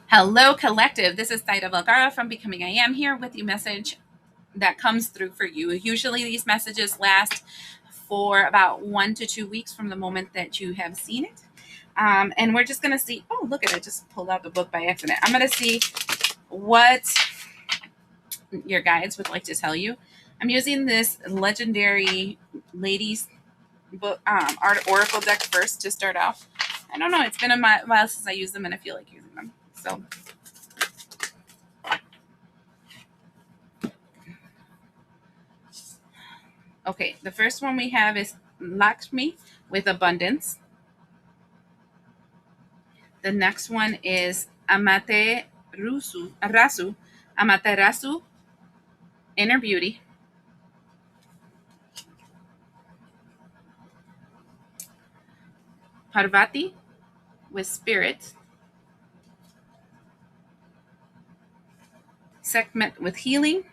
Hello, collective. This is Zaida Velgara from Becoming I Am here with you message that comes through for you. Usually, these messages last for about 1 to 2 weeks from the moment that you have seen it. And we're just going to see. Oh, look at it. I just pulled out the book by accident. I'm going to see what your guides would like to tell you. I'm using this legendary ladies book art oracle deck first to start off. I don't know. It's been a while since I used them, and I feel like using them. So okay, the first one we have is Lakshmi with abundance. The next one is Amaterasu, inner beauty. Parvati with spirit. Sekhmet with healing.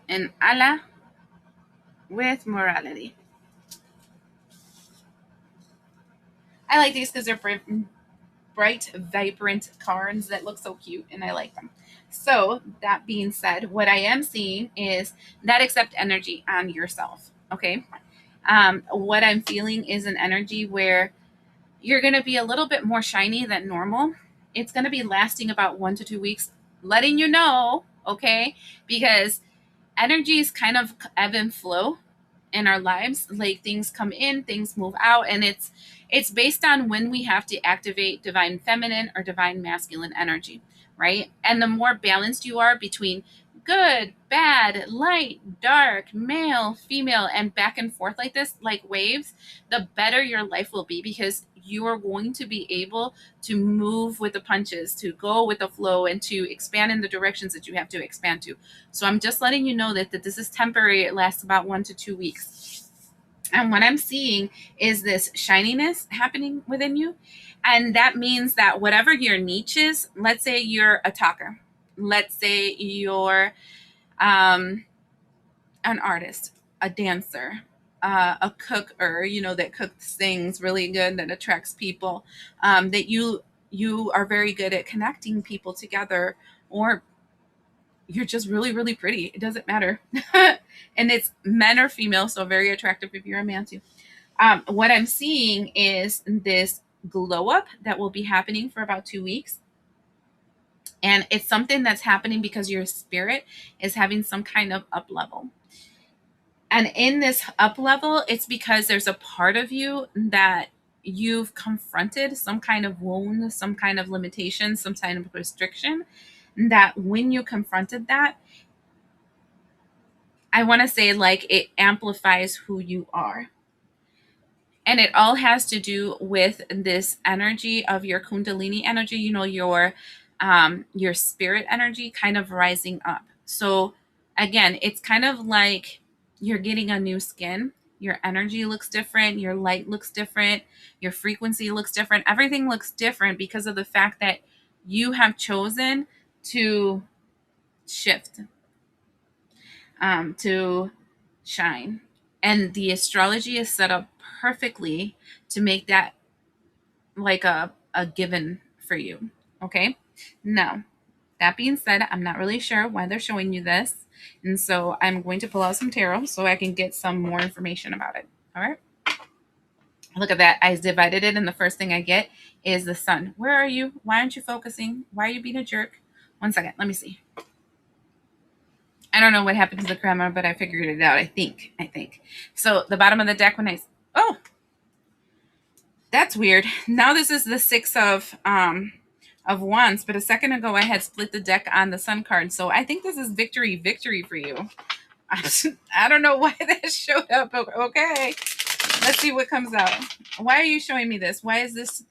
And Allah with morality. I like these because they're bright, vibrant cards that look so cute, and I like them. So, that being said, what I am seeing is that accept energy on yourself. Okay. What I'm feeling is an energy where you're going to be a little bit more shiny than normal. It's going to be lasting about 1 to 2 weeks, letting you know, okay? Because energy is kind of ebb and flow in our lives. Like things come in, things move out, and it's based on when we have to activate divine feminine or divine masculine energy, right? And the more balanced you are between good, bad, light, dark, male, female, and back and forth like this, like waves, the better your life will be because you are going to be able to move with the punches, to go with the flow, and to expand in the directions that you have to expand to. So I'm just letting you know that this is temporary. It lasts about 1 to 2 weeks. And what I'm seeing is this shininess happening within you. And that means that whatever your niche is, let's say you're a talker, let's say you're um, an artist, a dancer, a cooker, that cooks things really good, that attracts people, that you are very good at connecting people together, or you're just really, really pretty. It doesn't matter. And it's men or female, so very attractive if you're a man too. What I'm seeing is this glow up that will be happening for about 2 weeks. And it's something that's happening because your spirit is having some kind of up level. And in this up level, it's because there's a part of you that you've confronted some kind of wound, some kind of limitation, some kind of restriction. That when you confronted that, I want to say like it amplifies who you are. And it all has to do with this energy of your kundalini energy, your spirit energy kind of rising up. So again, it's kind of like you're getting a new skin. Your energy looks different, your light looks different, your frequency looks different. Everything looks different because of the fact that you have chosen to shift, to shine. And the astrology is set up perfectly to make that like a given for you. Okay. Now, that being said, I'm not really sure why they're showing you this. And so I'm going to pull out some tarot so I can get some more information about it. All right. Look at that. I divided it, and the first thing I get is the sun. Where are you? Why aren't you focusing? Why are you being a jerk? 1 second. Let me see. I don't know what happened to the camera, but I figured it out. I think. So the bottom of the deck oh, that's weird. Now this is the six of wands, but a second ago I had split the deck on the sun card. So I think this is victory for you. I don't know why that showed up. Okay. Let's see what comes out. Why are you showing me this? Why is this?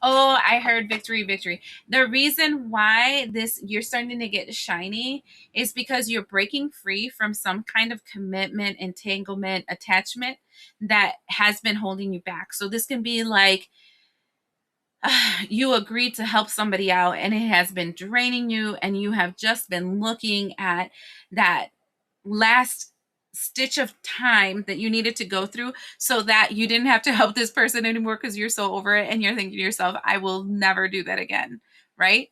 Oh, I heard victory. The reason why you're starting to get shiny is because you're breaking free from some kind of commitment, entanglement, attachment that has been holding you back. So this can be like you agreed to help somebody out and it has been draining you, and you have just been looking at that last stitch of time that you needed to go through so that you didn't have to help this person anymore because you're so over it and you're thinking to yourself, I will never do that again, right?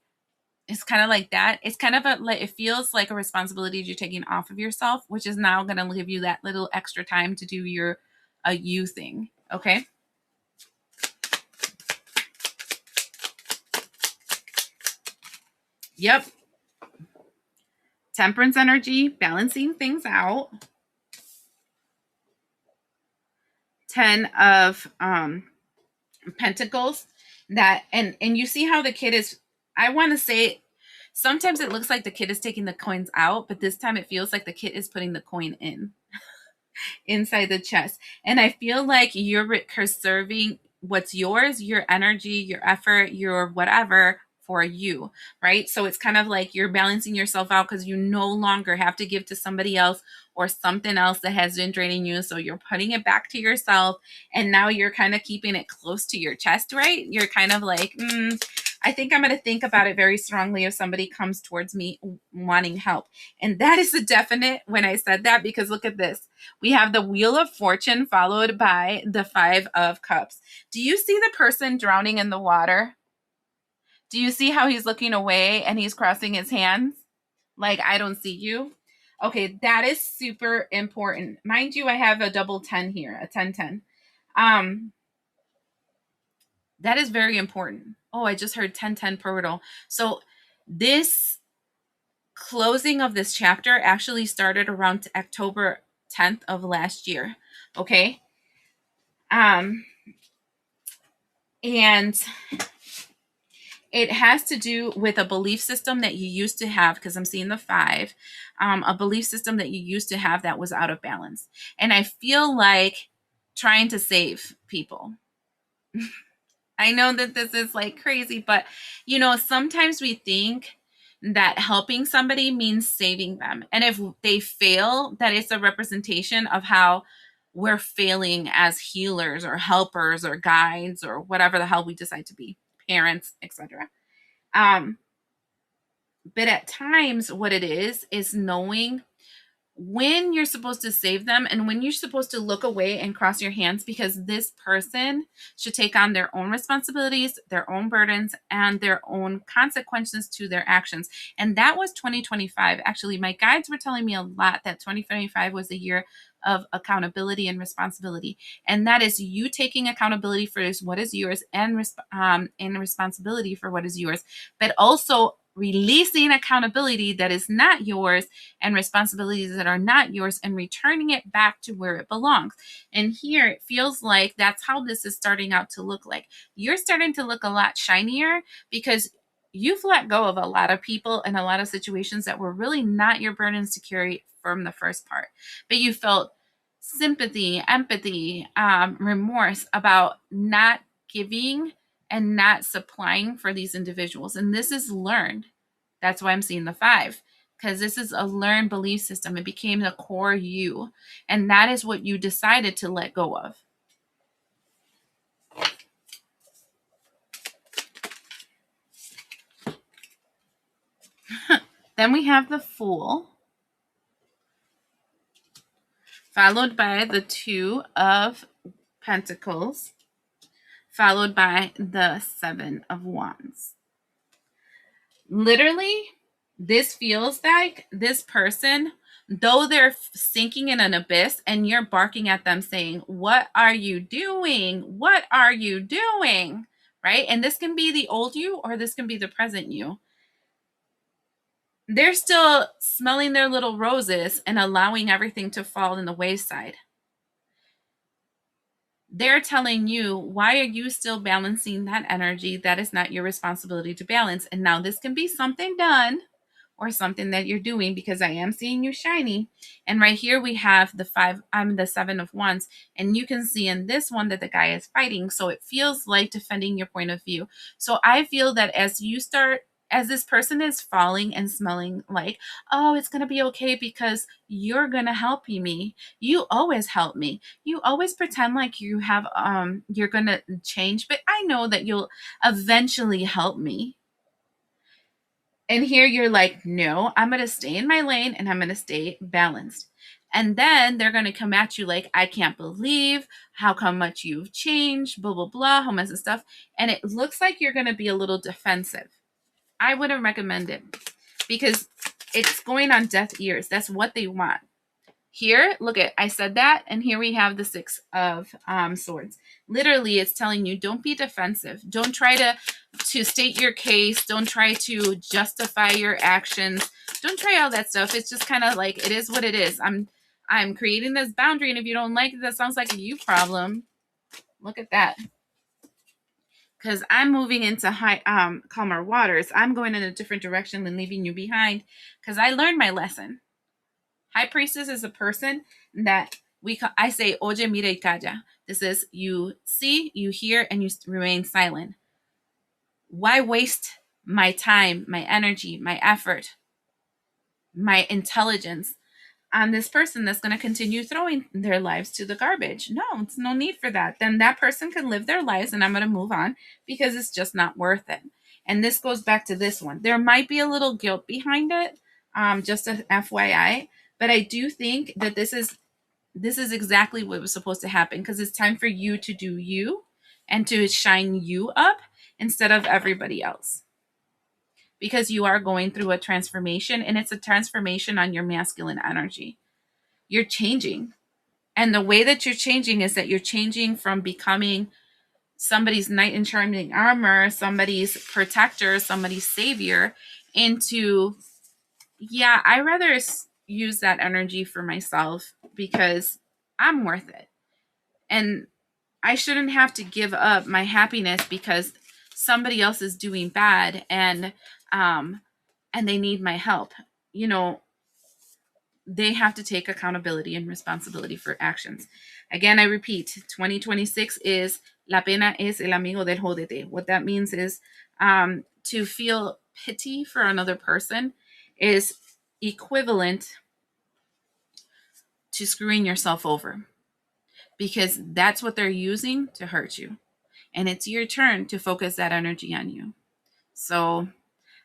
It's kind of like that. It's kind of like, it feels like a responsibility you're taking off of yourself, which is now going to give you that little extra time to do your you thing. Okay. Yep. Temperance energy, balancing things out. 10 of Pentacles. That and you see how the kid is, I want to say, sometimes it looks like the kid is taking the coins out, but this time it feels like the kid is putting the coin in inside the chest. And I feel like you're conserving what's yours, your energy, your effort, your whatever, for you, right? So it's kind of like you're balancing yourself out because you no longer have to give to somebody else or something else that has been draining you. So you're putting it back to yourself, and now you're kind of keeping it close to your chest, right? You're kind of like, I think I'm going to think about it very strongly if somebody comes towards me wanting help. And that is a definite when I said that, because look at this. We have the Wheel of Fortune followed by the 5 of Cups. Do you see the person drowning in the water? Do you see how he's looking away and he's crossing his hands? Like, I don't see you. Okay, that is super important. Mind you, I have a double 10 here, a 10-10. That is very important. Oh, I just heard 10-10 portal. So this closing of this chapter actually started around October 10th of last year. Okay. And it has to do with a belief system that you used to have, because I'm seeing the 5, a belief system that you used to have that was out of balance. And I feel like trying to save people. I know that this is like crazy, but sometimes we think that helping somebody means saving them. And if they fail, that it's a representation of how we're failing as healers or helpers or guides or whatever the hell we decide to be, parents, etc. But at times what it is knowing when you're supposed to save them and when you're supposed to look away and cross your hands, because this person should take on their own responsibilities, their own burdens, and their own consequences to their actions. And that was 2025. Actually, my guides were telling me a lot that 2025 was the year of accountability and responsibility. And that is you taking accountability for what is yours and responsibility for what is yours, but also releasing accountability that is not yours and responsibilities that are not yours and returning it back to where it belongs. And here it feels like that's how this is starting out to look like. You're starting to look a lot shinier because you've let go of a lot of people and a lot of situations that were really not your burdens to carry from the first part. But you felt sympathy, empathy, remorse about not giving and not supplying for these individuals. And this is learned. That's why I'm seeing the 5, because this is a learned belief system. It became the core you. And that is what you decided to let go of. Then we have the Fool, followed by the 2 of Pentacles, followed by the 7 of Wands. Literally, this feels like this person, though they're sinking in an abyss and you're barking at them saying, what are you doing? What are you doing? Right? And this can be the old you or this can be the present you. They're still smelling their little roses and allowing everything to fall in the wayside. They're telling you, why are you still balancing that energy? That is not your responsibility to balance. And now this can be something done or something that you're doing, because I am seeing you shiny. And right here we have the 7 of Wands, and you can see in this one that the guy is fighting. So it feels like defending your point of view. So I feel that as this person is falling and smelling like, oh, it's going to be okay because you're going to help me. You always help me. You always pretend like you have, you're going to change, but I know that you'll eventually help me. And here you're like, no, I'm going to stay in my lane and I'm going to stay balanced. And then they're going to come at you like, I can't believe how come much you've changed, blah, blah, blah, whole mess of stuff. And it looks like you're going to be a little defensive. I wouldn't recommend it because it's going on deaf ears. That's what they want. Here, look at, I said that, and here we have the Six of Swords. Literally, it's telling you, don't be defensive. Don't try to state your case. Don't try to justify your actions. Don't try all that stuff. It's just kind of like, it is what it is. I'm creating this boundary, and if you don't like it, that sounds like a you problem. Look at that. Because I'm moving into high, calmer waters. I'm going in a different direction than leaving you behind because I learned my lesson. High priestess is a person that I say, oye, mira y calla. This is, you see, you hear, and you remain silent. Why waste my time, my energy, my effort, my intelligence on this person that's going to continue throwing their lives to the garbage? No, it's no need for that. Then that person can live their lives and I'm going to move on because it's just not worth it. And this goes back to this one. There might be a little guilt behind it, just a FYI, but I do think that this is exactly what was supposed to happen because it's time for you to do you and to shine you up instead of everybody else. Because you are going through a transformation, and it's a transformation on your masculine energy. You're changing. And the way that you're changing is that you're changing from becoming somebody's knight in shining armor, somebody's protector, somebody's savior, into, yeah, I rather use that energy for myself because I'm worth it. And I shouldn't have to give up my happiness because somebody else is doing bad and they need my help. You know, they have to take accountability and responsibility for actions. Again, I repeat, 2026 is la pena es el amigo del jódete. What that means is to feel pity for another person is equivalent to screwing yourself over because that's what they're using to hurt you. And it's your turn to focus that energy on you. So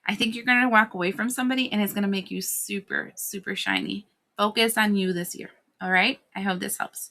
I think you're going to walk away from somebody and it's going to make you super, super shiny. Focus on you this year. All right. I hope this helps.